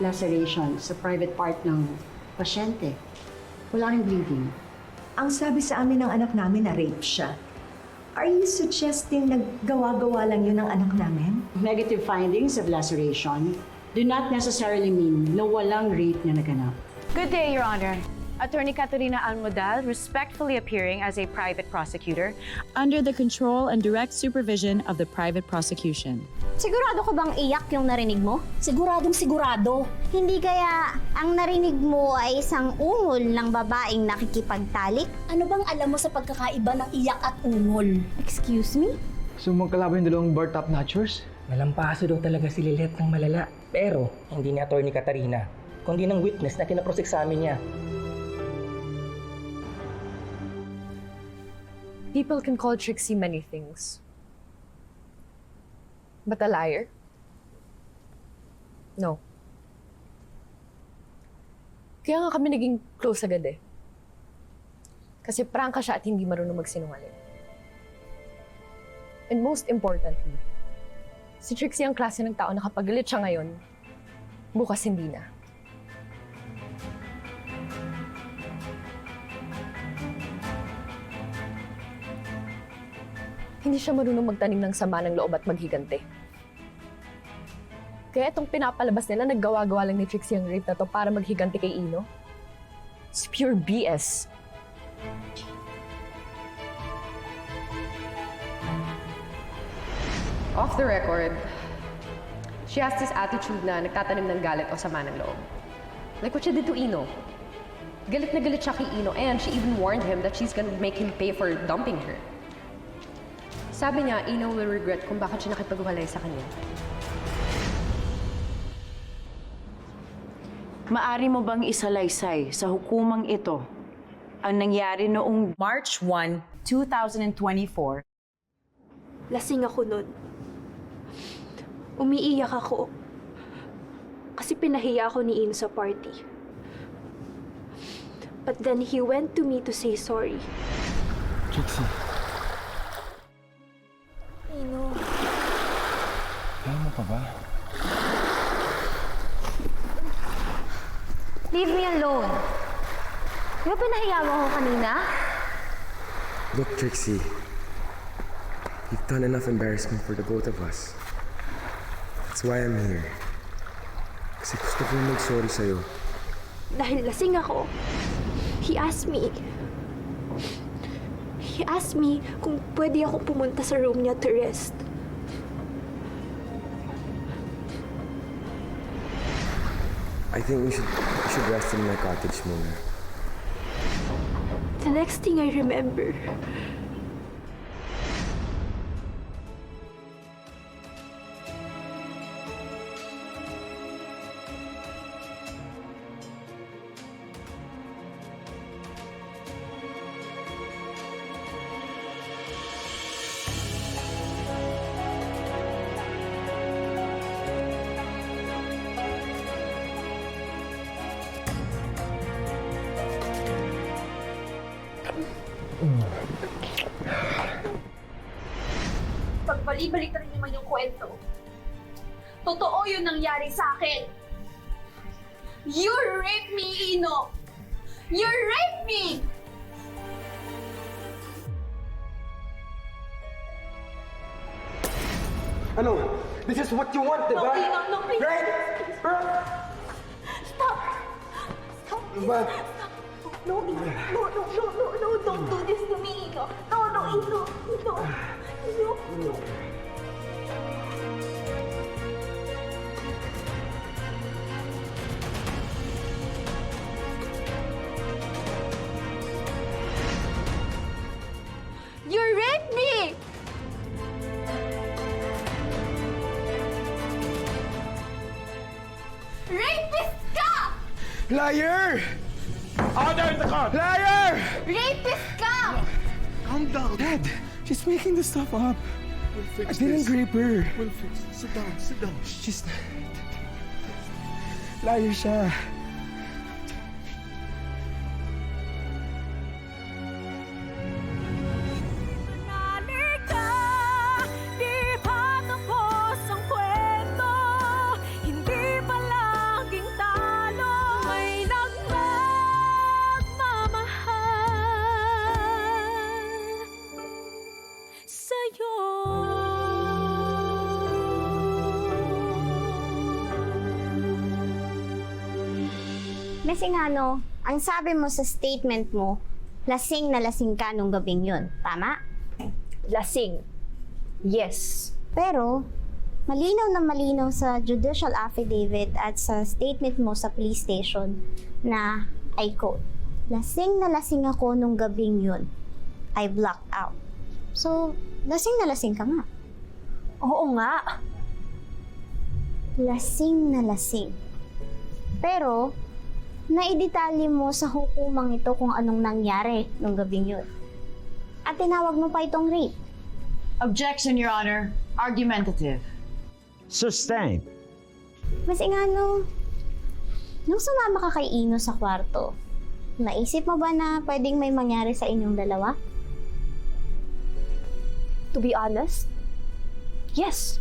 laceration sa private part ng pasyente. Wala ring bleeding. Ang sabi sa amin ng anak namin na rape siya. Are you suggesting naggawa-gawa lang yun ng anak namin? Negative findings of laceration do not necessarily mean na walang rape na naganap. Good day, Your Honor. Attorney Caterina Almodal, respectfully appearing as a private prosecutor under the control and direct supervision of the private prosecution. Sigurado ko bang iyak yung narinig mo? Siguradong sigurado. Hindi kaya ang narinig mo ay isang ungol ng babaeng nakikipagtalik? Ano bang alam mo sa pagkakaiba ng iyak at ungol? Excuse me? So magkalaban yung dalawang bar top notchers? Nalampaso daw talaga si Lilet ng malala. Pero hindi ni Attorney Catarina, kundi ng witness na kinaprosexamine niya. People can call Trixie many things. But a liar? No. Kaya nga kami naging close agad eh. Kasi prangka siya at hindi marunong magsinungaling. And most importantly, si Trixie ang klase ng tao na kapag galit siya ngayon, bukas hindi na. Hindi siya marunong magtanim ng sama ng loob at maghigante. Kaya itong pinapalabas nila, naggawa-gawa lang ni Trixie ang rape na to para maghigante kay Ino. It's pure BS. Off the record, she has this attitude na nagtatanim ng galit o sama ng loob. Like what she did to Ino. Galit na galit siya kay Ino and she even warned him that she's gonna make him pay for dumping her. Sabi niya, Ino will regret kung bakit siya nakipagwalay sa kanya. Maari mo bang isalaysay sa hukumang ito ang nangyari noong March 1, 2024? Lasing ako nun. Umiiyak ako. Kasi pinahiya ako ni Ino sa party. But then he went to me to say sorry. Trixie. Ino. Kaya mo pa ba? Leave me alone. Di ba pinahiya mo ako kanina? Look, Trixie. You've done enough embarrassment for the both of us. That's why I'm here. Kasi gusto ko mag-sorry sa'yo. Dahil lasing ako, he asked me kung pwede ako pumunta sa room niya to rest. I think we should rest in my cottage muna. The next thing I remember, Pagbalik-balik na rin naman yung kwento. Totoo yung nangyari sa akin. You raped me, Ino! You raped me! Ano? This is what you want, No, diba? Ino, no, please. Right? Stop! Stop! Diba? No, Ino. No, don't do this to me, Ino. No, Ino. Ino. You raped me! Rapist ka! Liar! Order in the car! Liar! Rapist ka! Calm down. Dad, she's making this stuff up. We'll fix I didn't rape her. We'll fix this. Sit down, sit down. She's... Liar siya. Di pa tapos ang kwento. Hindi pa laging Mesingano, ang sabi mo sa statement mo, lasing na lasing ka nung gabing yun. Tama? Lasing. Yes. Pero, malinaw na malinaw sa judicial affidavit at sa statement mo sa police station na, I quote, lasing na lasing ako nung gabing yun. I blacked out. So, lasing na lasing ka nga. Oo nga. Lasing na lasing. Pero, naidetalye mo sa hukumang ito kung anong nangyari nung gabing yun. At tinawag mo pa itong rape. Objection, Your Honor. Argumentative. Sustained. Masingano, nung sumama ka kay Ino sa kwarto, naisip mo ba na pwedeng may mangyari sa inyong dalawa? To be honest, yes.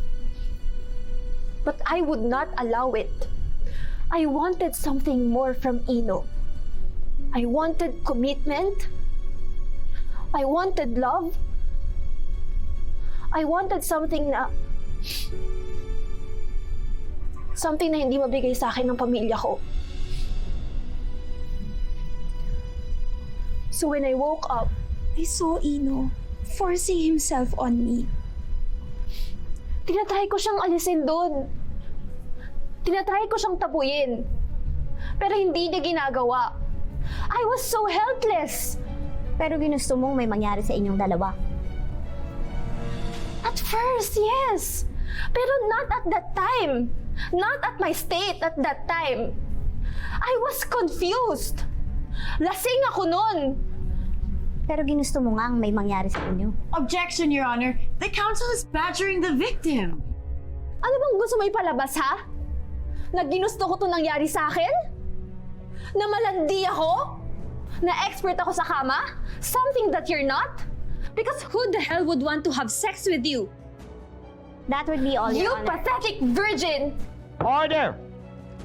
But I would not allow it. I wanted something more from Ino. I wanted commitment. I wanted love. I wanted something na hindi mabigay sa akin ng pamilya ko. So when I woke up, I saw Ino forcing himself on me. Tinatry ko siyang alisin doon. Tinatry ko siyang tabuyin. Pero hindi niya ginagawa. I was so helpless. Pero ginusto mong may mangyari sa inyong dalawa. At first, yes. Pero not at that time. Not at my state at that time. I was confused. Lasing ako nun. Pero ginusto mo nga ang may mangyari sa inyo. Objection, Your Honor. The counsel is badgering the victim. Ano bang gusto mo ipalabas, ha? Na ginusto ko to nangyari sa akin? Na malandi ako? Na expert ako sa kama? Something that you're not? Because who the hell would want to have sex with you? That would be all, You Your Honor. pathetic virgin! Order!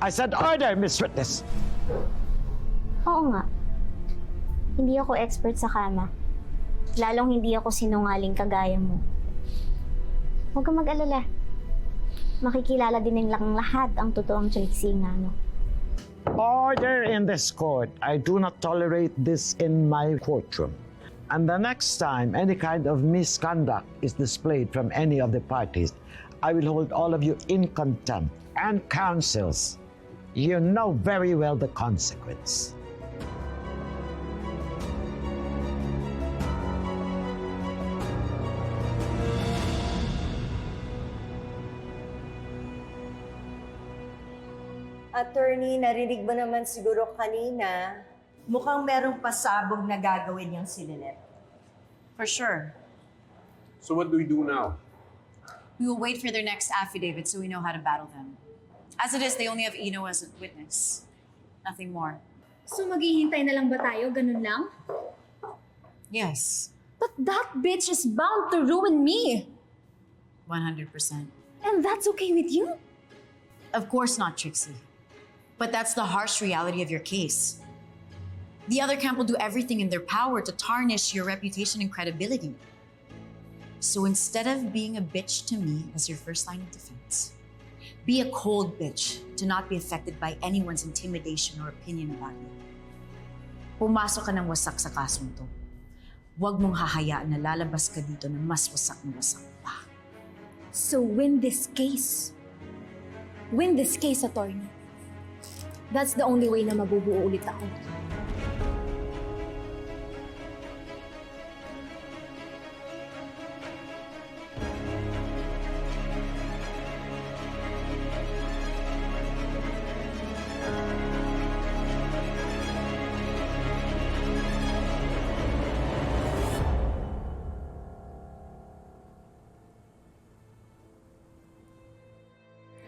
I said order, Miss Witness. Oo nga. Hindi ako expert sa kama. Lalong hindi ako sinungaling kagaya mo. Huwag kang mag-alala. Makikilala din nilang lahat ang totoong Trixie nga, no? Order in this court. I do not tolerate this in my courtroom. And the next time any kind of misconduct is displayed from any of the parties, I will hold all of you in contempt. And counsels, you know very well the consequence. Attorney, narinig mo naman siguro kanina, mukhang merong pasabog na gagawin yung si Lynette. For sure. So what do we do now? We will wait for their next affidavit so we know how to battle them. As it is, they only have Ino as a witness. Nothing more. So maghihintay na lang ba tayo? Ganun lang? Yes, But that bitch is bound to ruin me. 100%. And that's okay with you? Of course not, Trixie. But that's the harsh reality of your case. The other camp will do everything in their power to tarnish your reputation and credibility. So instead of being a bitch to me as your first line of defense, be a cold bitch to not be affected by anyone's intimidation or opinion about you. Pumasok ka ng wasak sa kasong to. Huwag mong hahayaan na lalabas ka dito na mas wasak na wasak pa. So win this case. Win this case, attorney. That's the only way na mabubuo ulit ako.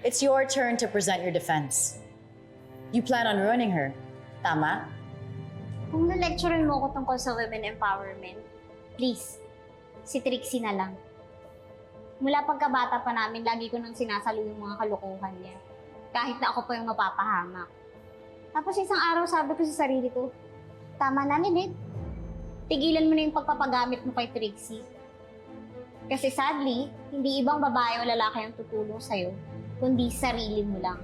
It's your turn to present your defense. You plan on ruining her, tama? Kung na-lecturean mo ko tungkol sa women empowerment, please, si Trixie na lang. Mula pagkabata pa namin, lagi ko nang sinasalo yung mga kalokohan niya. Kahit na ako pa yung mapapahamak. Tapos isang araw sabi ko sa sarili ko, tama na, Lynette. Tigilan mo na yung pagpapagamit mo kay Trixie. Kasi sadly, hindi ibang babae o lalaki ang tutulong sa'yo, kundi sarili mo lang.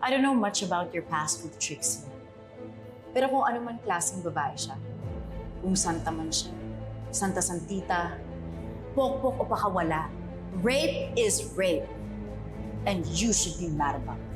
I don't know much about your past with Trixie. Pero kung ano man klaseng babae siya, kung santa man siya, santa santita, pokpok o pakawala, rape is rape. And you should be mad about that.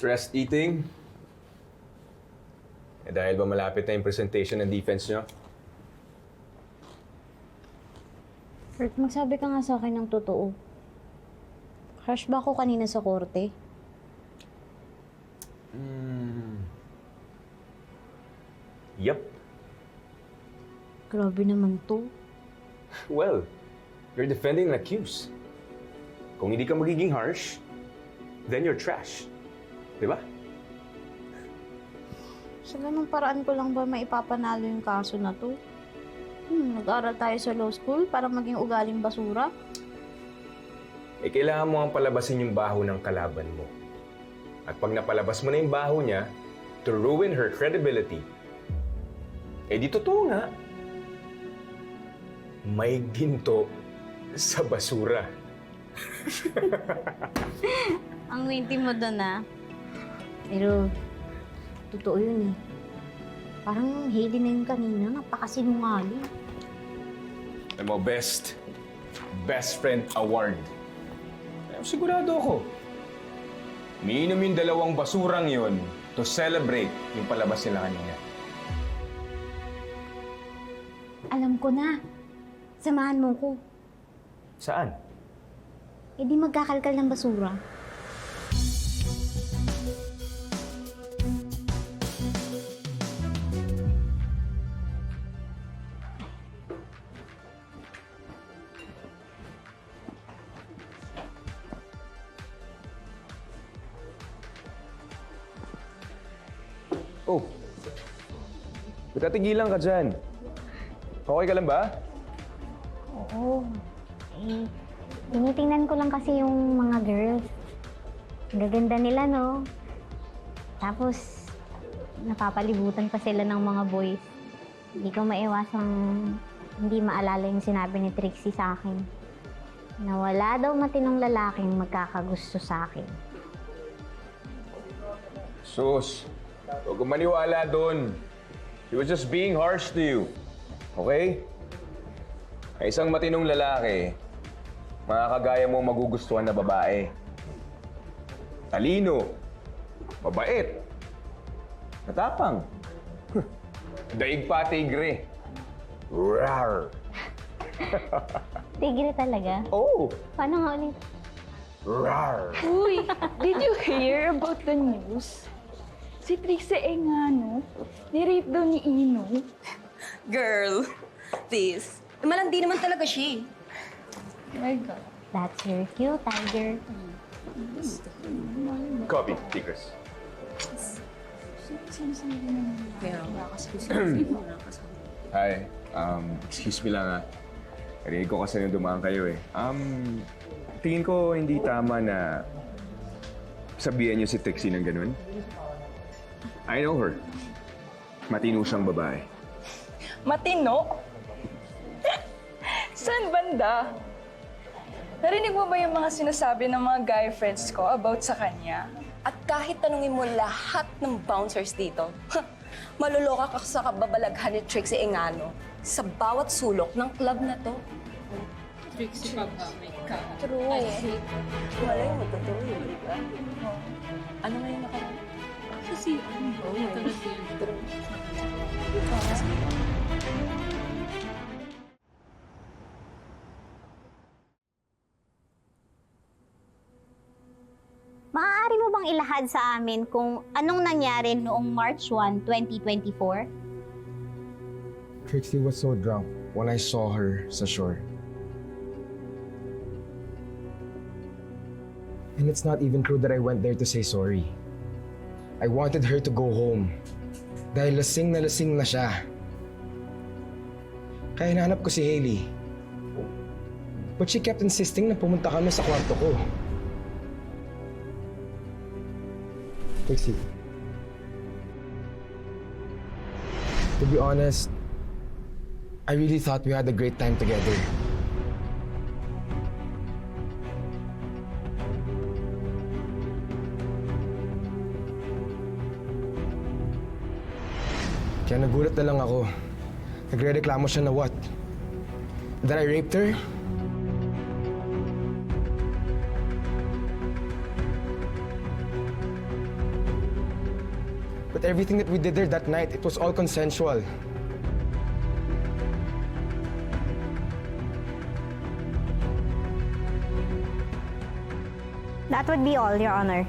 Stressed eating? Dahil ba malapit na yung presentation ng defense nyo? Kurt, magsabi ka nga sa akin ng totoo. Crush ba ako kanina sa korte? Yup. Grabe naman to. Well, you're defending an accused. Kung hindi ka magiging harsh, then you're trash. Di ba? Sa ganung paraan ko lang ba maipapanalo yung kaso na to? Nag-aral tayo sa law school para maging ugaling basura? Eh, kailangan mo ang palabasin yung baho ng kalaban mo. At pag napalabas mo na yung baho niya, to ruin her credibility, eh di totoo nga. May ginto sa basura. Ang witty mo doon Pero, totoo yun eh. Parang Hailey na yun kanina, napakasinungaling. Alam mo, best friend award. Sigurado ako. Umiinom yung dalawang basurang yun to celebrate yung palabas nila kanina. Alam ko na. Samahan mo ko. Saan? Eh di magkakalkal ng basura. Oh, tatigilan ka dyan. Okay ka lang ba? Oo. Eh, tinitingnan ko lang kasi yung mga girls. Ang gaganda nila, no? Tapos, napapalibutan pa sila ng mga boys. Hindi ko maiwasang hindi maalala yung sinabi ni Trixie sa akin. Na wala daw matinong lalaking magkakagusto sa akin. Sus, huwag kang maniwala doon. She was just being harsh to you. Okay? Ay isang matinong lalaki, mga kagaya mo magugustuhan na babae. Talino, mabait, matapang, daig pa tigre. Rar. Tigre talaga? Oh! Paano nga ulit? Rar. Uy, did you hear about the news? Si Trixie Engano, ni-rape daw ni Ino. Girl, please. Malandi naman talaga siya. Oh my God. That's your cute, tiger. Copy, Tigres. Hi, excuse me lang Rinig ko kasi nung dumaan kayo eh. Tingin ko hindi tama na sabihan niyo si Trixie ng ganun. I know her. Matino siyang babae. Matino? Saan banda? Narinig mo ba yung mga sinasabi ng mga guy friends ko about sa kanya? At kahit tanungin mo lahat ng bouncers dito, maluloka ka sa kababalaghan ni Trixie Engano sa bawat sulok ng club na to. Trixie pa ba? May ka. True. Malay mo, totoo yun, di ba? Ano nga yung nakaraan? Kasi ano ba? Talaga yun. True. Maaari mo bang ilahad sa amin kung anong nangyari noong March 1, 2024? Trixie was so drunk when I saw her sa shore. And it's not even true that I went there to say sorry. I wanted her to go home. Dahil lasing na siya. Kaya hinahanap ko si Hailey. But she kept insisting na pumunta kami sa kwarto ko. Trixie. To be honest, I really thought we had a great time together. Kaya nagulat na lang ako. Nagre-reklamo siya na what? That I raped her? But everything that we did there that night, it was all consensual. That would be all, Your Honor.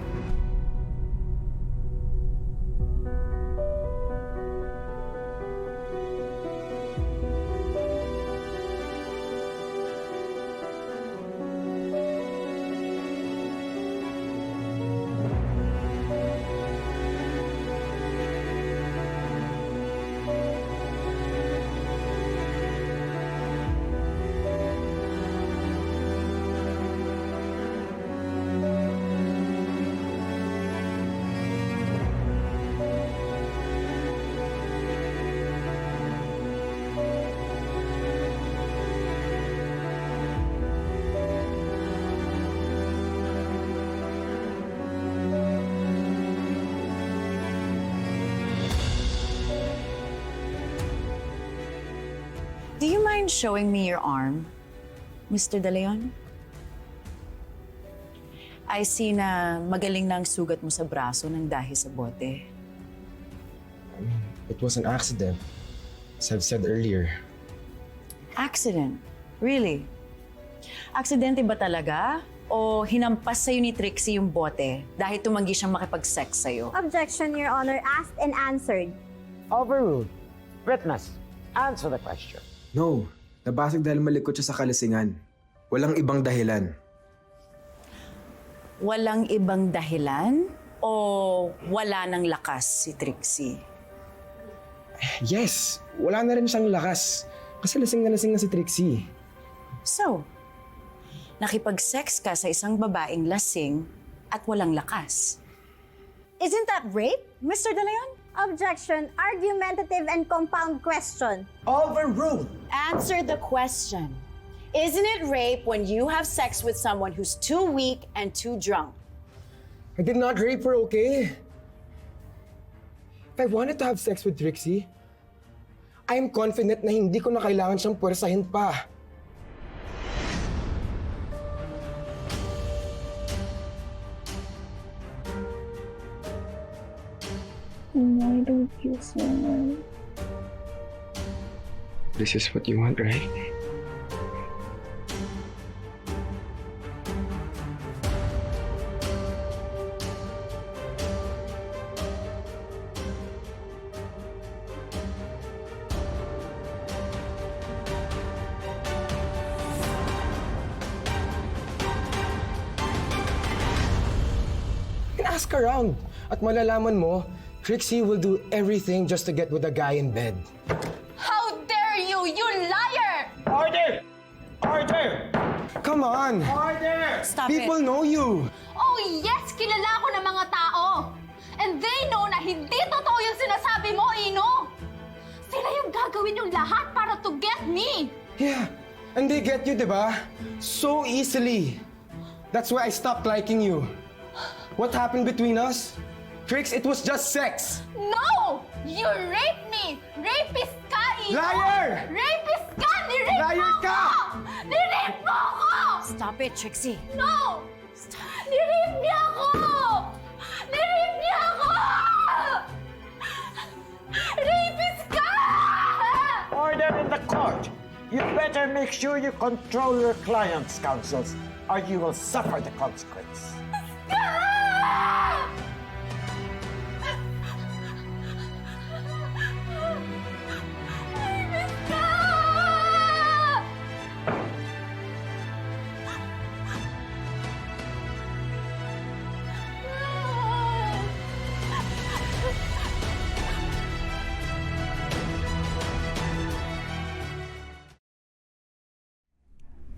Do you mind showing me your arm, Mr. De Leon? I see na magaling na ang sugat mo sa braso ng dahil sa bote. It was an accident, as I've said earlier. Accident? Really? Aksidente ba talaga? O hinampas sa'yo ni Trixie yung bote dahil tumanggi siyang makipag-sex sa'yo? Objection, Your Honor. Asked and answered. Overruled. Witness, answer the question. No, nabasag dahil malikot siya sa kalasingan. Walang ibang dahilan. Walang ibang dahilan? O wala nang lakas si Trixie? Yes, wala na rin siyang lakas. Kasi lasing na si Trixie. So, nakipag-sex ka sa isang babaeng lasing at walang lakas. Isn't that rape, Mr. De Leon? Objection. Argumentative and compound question. Overruled. Answer the question. Isn't it rape when you have sex with someone who's too weak and too drunk? I did not rape her, okay? If I wanted to have sex with Trixie, I am confident na hindi ko na kailangan siyang puwersahin pa. Why don't you smile? This is what you want, right? You can ask around at malalaman mo, Trixie will do everything just to get with a guy in bed. How dare you, you liar! Order! Order! Come on! Order! Stop People it. know you! Oh yes, kilala ko ng mga tao. And they know na hindi totoo yung sinasabi mo, Ino. Sila yung gagawin yung lahat para to get me. Yeah, and they get you, diba? So easily. That's why I stopped liking you. What happened between us? Trix, it was just sex. No! You raped me! Rapist ka, Ino! Liar! Rapist ka! Nirape Liar mo ka! ako! Nirape mo ako! Stop it, Trixie. No! Nirape niya ako! Nirape niya ako! Rapist ka! Order in the court. You better make sure you control your client's counsels, or you will suffer the consequence. Rapist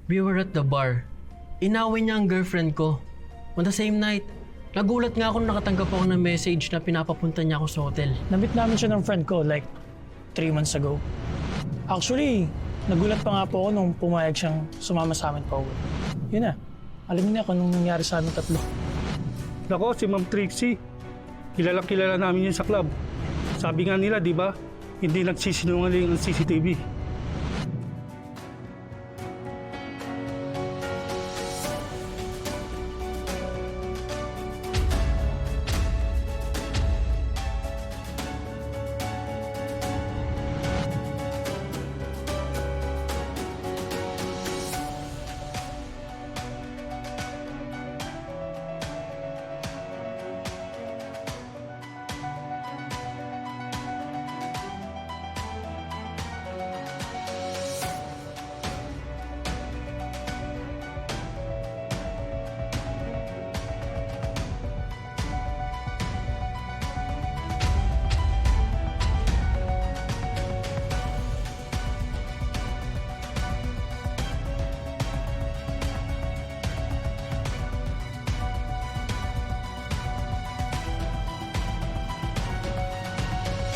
We were at the bar. Inaway niya ang girlfriend ko. On the same night, nagulat nga ako nung nakatanggap ako ng message na pinapapunta niya ako sa hotel. Namit namin siya ng friend ko like 3 months ago. Actually, nagulat pa nga po ako nung pumayag siyang sumama sa amin pa uwi. Yun na. Alam niyo na kung anong nangyari sa amin tatlo. Nako, si Ma'am Trixie. Kilalang-kilala namin yun sa club. Sabi nga nila, di ba? Hindi nagsisinungaling ang CCTV.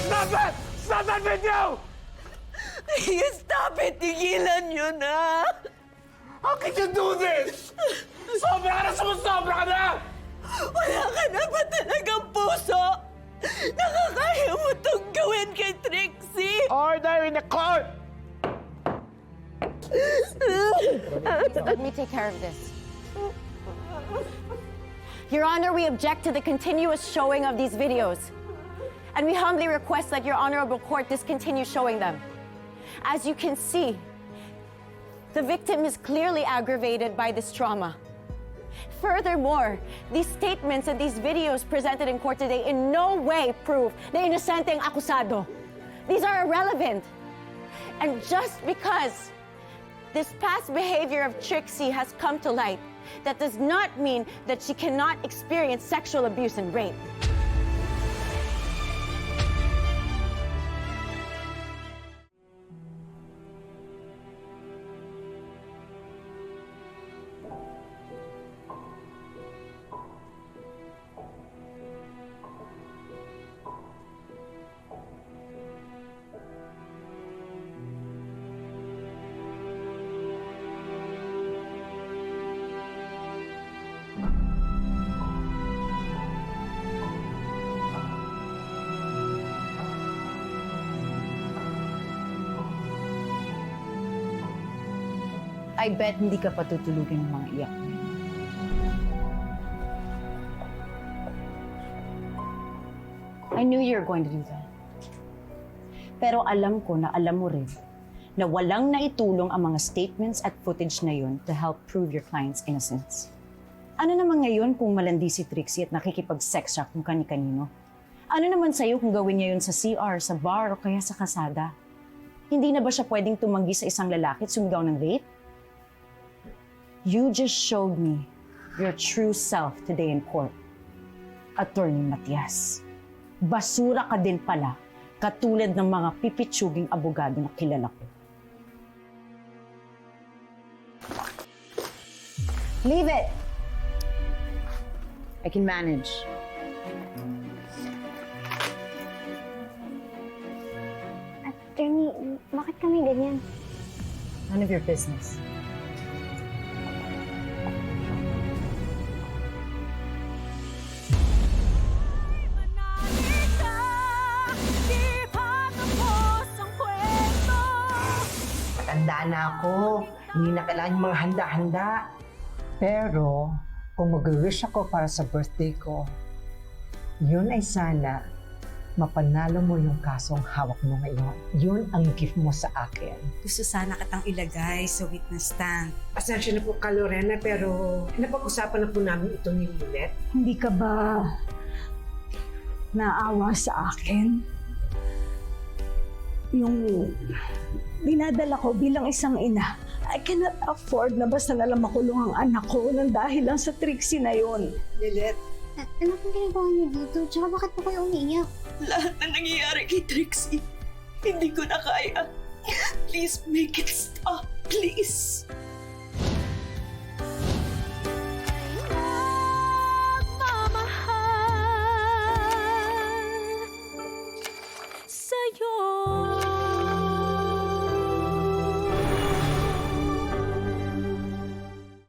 Stop it! Stop that video! Stop it! Tigilan nyo na! How can you do this? Sobra ka na! Sumusobra ka na! Wala ka na ba talagang puso? Nakakaya mo itong gawin kay Trixie! Order in the court! Let me take care of this. Your Honor, we object to the continuous showing of these videos. And we humbly request that your Honorable Court discontinue showing them. As you can see, the victim is clearly aggravated by this trauma. Furthermore, these statements and these videos presented in court today in no way prove na inosente ang akusado. These are irrelevant. And just because this past behavior of Trixie has come to light, that does not mean that she cannot experience sexual abuse and rape. I bet hindi ka patutulugin ng mga iyak. I knew you were going to do that. Pero alam ko na alam mo rin na walang naitulong ang mga statements at footage na yun to help prove your client's innocence. Ano naman ngayon kung malandi si Trixie at nakikipag-sex siya kung kani-kanino? Ano naman sa'yo kung gawin niya yun sa CR, sa bar, o kaya sa kasada? Hindi na ba siya pwedeng tumanggi sa isang lalaki at sumigaw ng rape? You just showed me your true self today in court, Attorney Matias. Basura ka din pala, katulad ng mga pipitsuging abogado na kilala ko. Leave it! I can manage. Attorney, bakit kami ganyan? None of your business. Matanda na ako. Hindi na kailangan yung mga handa-handa. Pero, kung mag-wish ako para sa birthday ko, yun ay sana mapanalo mo yung kasong hawak mo ngayon. Yun ang gift mo sa akin. Gusto sana kitang ilagay sa witness stand. Pasensya na po ka, Lorena, pero napag-usapan na po namin ito ni Lilith. Hindi ka ba naawa sa akin? Yung dinadala ko bilang isang ina, I cannot afford na basta nalang makulong ang anak ko nang dahil lang sa Trixie na yun. Lilith? Ano pong ginagawa niyo dito? Tsaka bakit po kayo umiiyak? Lahat na nangyayari kay Trixie, hindi ko na kaya. Please make it stop, please.